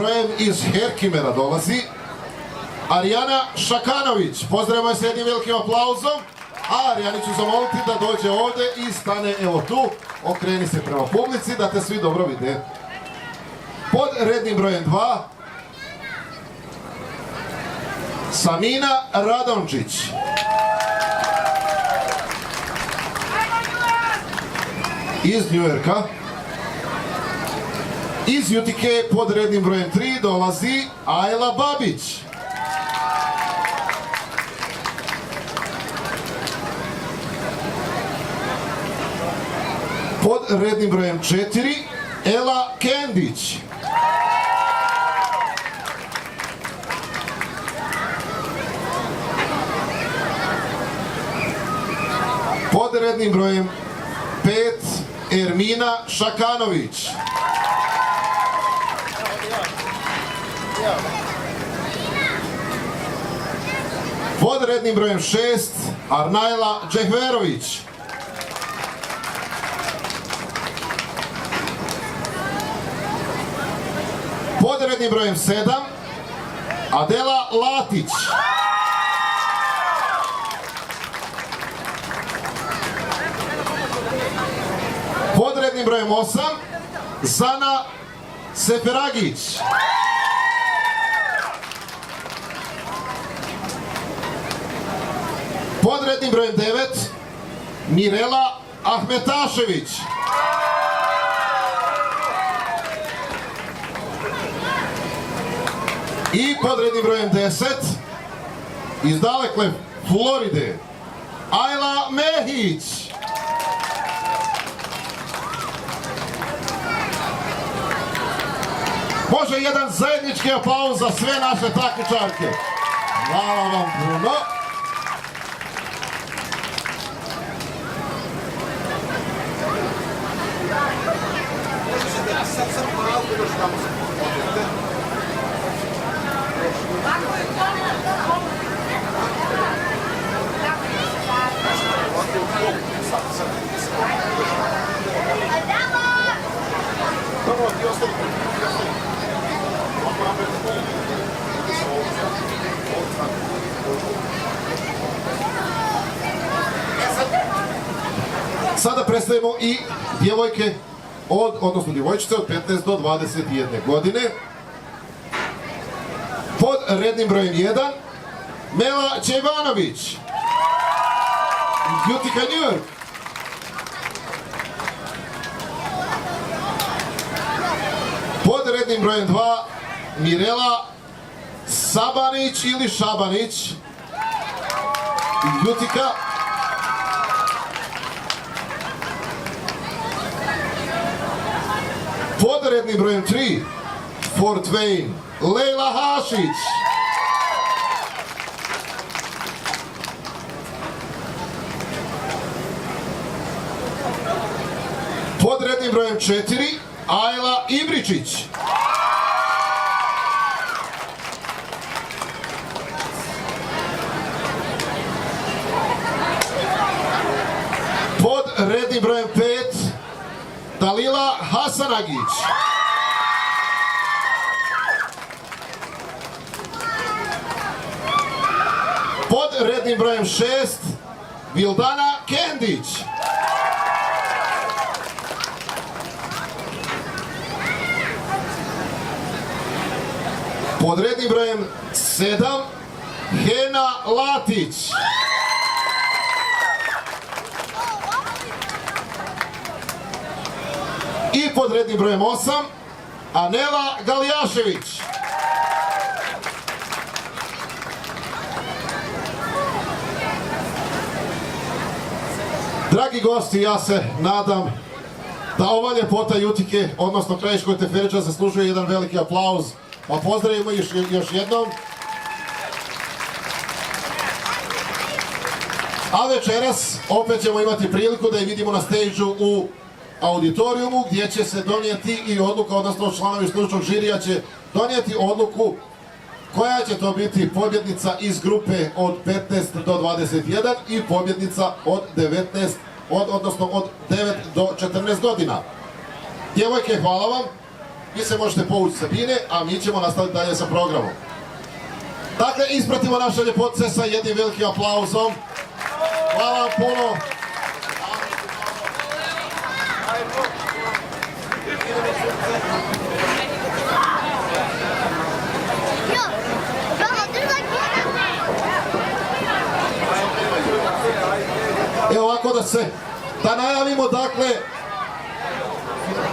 brojem iz Herkimera dolazi Arijana Šakanović. Pozdravimo se jednim velikim aplauzom. A Arijani ću zamoliti da dođe ovdje i stane evo tu. Okreni se prema publici da te svi dobro vide. Pod rednim brojem 2 Samina Radončić. Iz Njujorka. Iz Jutike pod rednim brojem 3 dolazi Ajla Babić. Pod rednim brojem 4 Ela Kendić. Pod rednim brojem 5 Ermina Šakanović. Pod rednim brojem 6 Arnajla Džehverović. Pod rednim brojem 7 Adela Latić. Pod rednim brojem 8 Sana Seferagić. Pod rednim brojem 9 Mirela Ahmetašević. I pod rednim brojem 10 iz dalekle Floride Ajla Mehić. Može jedan zajednički aplauz za sve naše takmičarke. Hvala vam puno. Sada predstavimo i djevojke odnosno djevojčice od 15 do 21 godine. Pod rednim brojem 1 Mela Čejvanović, Jutika New York. Pod rednim brojem 2 Mirela Sabanić ili Šabanić, Jutika. Pod rednim brojem 3 Fort Wayne Lejla Hašić. Pod rednim brojem 4 Ajla Ibričić. Pod rednim brojem 5 Dalila Hasanagić. Pod rednim brojem 6 Vildana Kendić. Pod rednim brojem 7 Hena Latić. I pod rednim brojem 8 Anela Galjašević. Dragi gosti, ja se nadam da ova ljepota Jutike, odnosno Krajiškog Teferića, zaslužuje jedan veliki aplauz. Pa pozdravimo još jednom. A večeras opet ćemo imati priliku da je vidimo na stage-u u auditorijumu, gdje će se donijeti i odluka, odnosno članovi stručnog žirija će donijeti odluku koja će to biti pobjednica iz grupe od 15 do 21 i pobjednica od 19, odnosno od 9 do 14 godina. Djevojke, hvala vam. vi se možete povući sa bine, a mi ćemo nastaviti dalje sa programom. Dakle, ispratimo naše ljepotice sa jednim velikim aplauzom. Hvala vam puno. Evo ovako da najavimo, dakle,